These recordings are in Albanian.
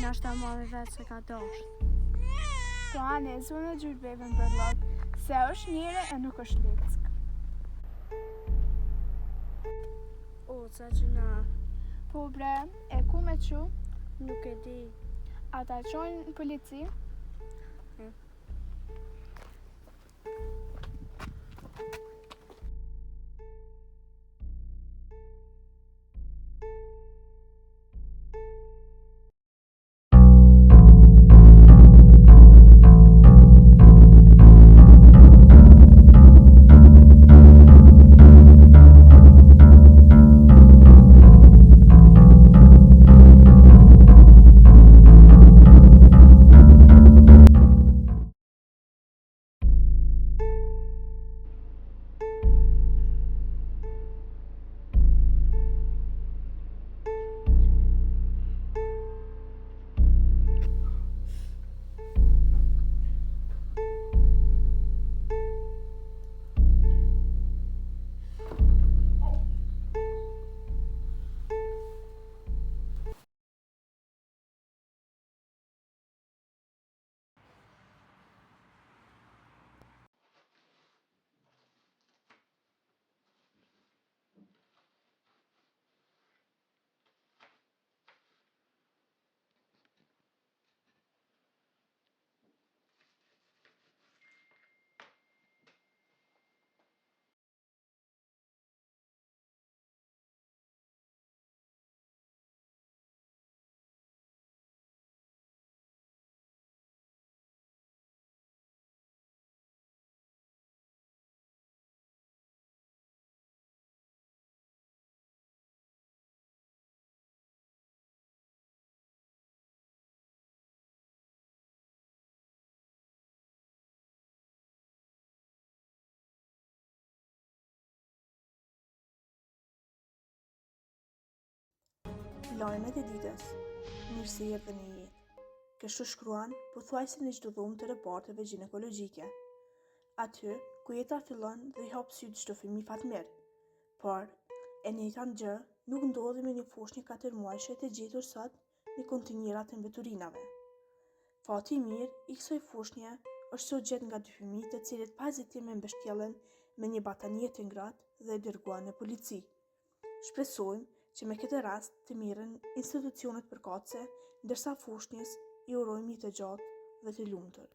Nashta mori vetë se ka dosht. Po anë, zonë në gjyrë bebën për lot, se është njëre e nuk është leck. O, ca gjëna. Po bre, e ku me qu? Nuk e di. Ata qojnë në polici? Lajmet e ditës, mirë se erdhe në jetë. Kështu shkruan pothuajse në çdo dhomë të reparteve ginekologjike. Aty ku jeta fillon dhe I hap syt çdo fëmijë fatmir. Por, e njëjtan gjë nuk ndodhi me një foshnjë 4 muajshe të gjetur sot në kontinjerat e mbeturinave. Fati I mirë I kësaj foshnje është se u gjet nga 2 fëmijë të cilët pas zgjidhje me mbështjellën me një batanie të ngratë dhe e dërguan në polici. Shpresojmë që me këtë rast të mirën institucionet përkatëse, ndërsa foshnjës I urojmë jetë të gjatë dhe të lumtur.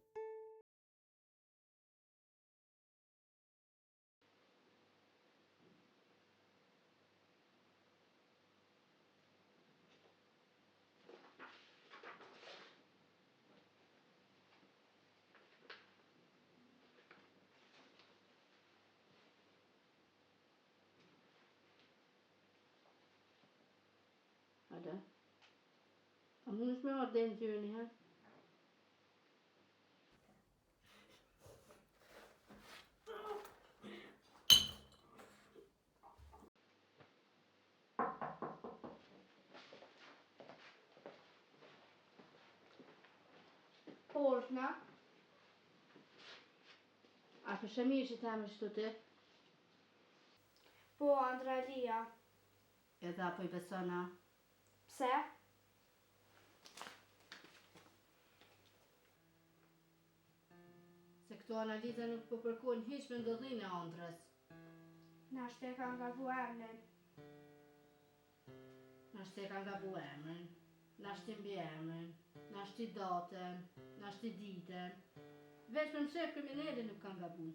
Hajde. A mund është me ardhe në gjyrë një herë? Porna? A kështë mirë që ta me shtu ti? Po, Andralia. Edhe apo I besona? Pse? Se këto analiza nuk po përkojnë hiç me ndodhinë e ëndrrës. Nashte ka gabu emrin. Nashte ka gabu emrin, nashti mbi emrin, nashti datën, nashti ditën. Veç me mshef kriminali nuk kanë gabu.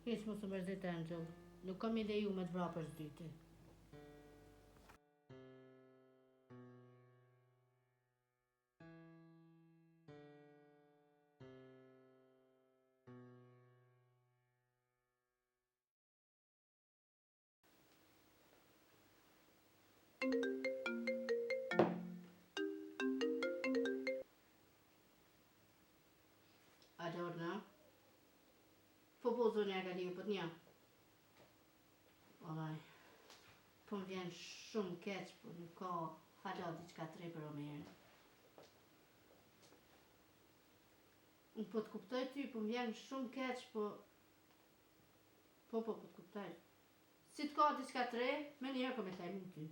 Hiç mos u mërzit Angel, nuk kam I leju me të vra për s'dyti. Adorna. Po po zonja Galio po t'nja. Olaj. Po më vjen shumë keq, po nuk ka hala diçka tre për o mirë. Unë po t'kuptoj ty, po më vjen shumë keq, po Po të kuptoj. Si të ka diçka të re, me njerë ko me thajmu ty.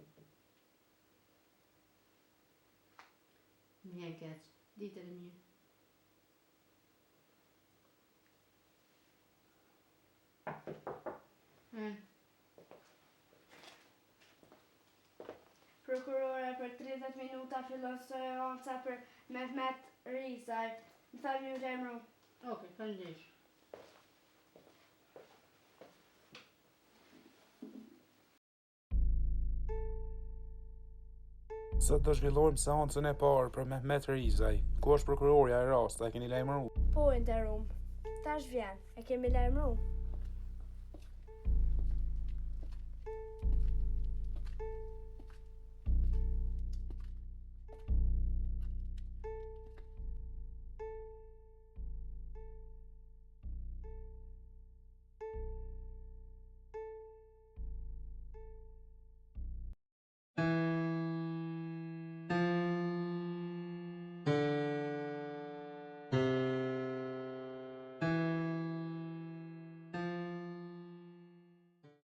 Mjen keq, ditë edhe mirë. Prokurore, për 30 minuta fillon seanca për Mehmet Rizaj. Më tha një emru. Okej, faleminderit. Sot do zhvillojmë seancën e parë për Mehmet Rizaj. Ku është prokurorja e rasta, e keni lajmëruar? Po, interum. Tash vjen, e kemi lajmëruar.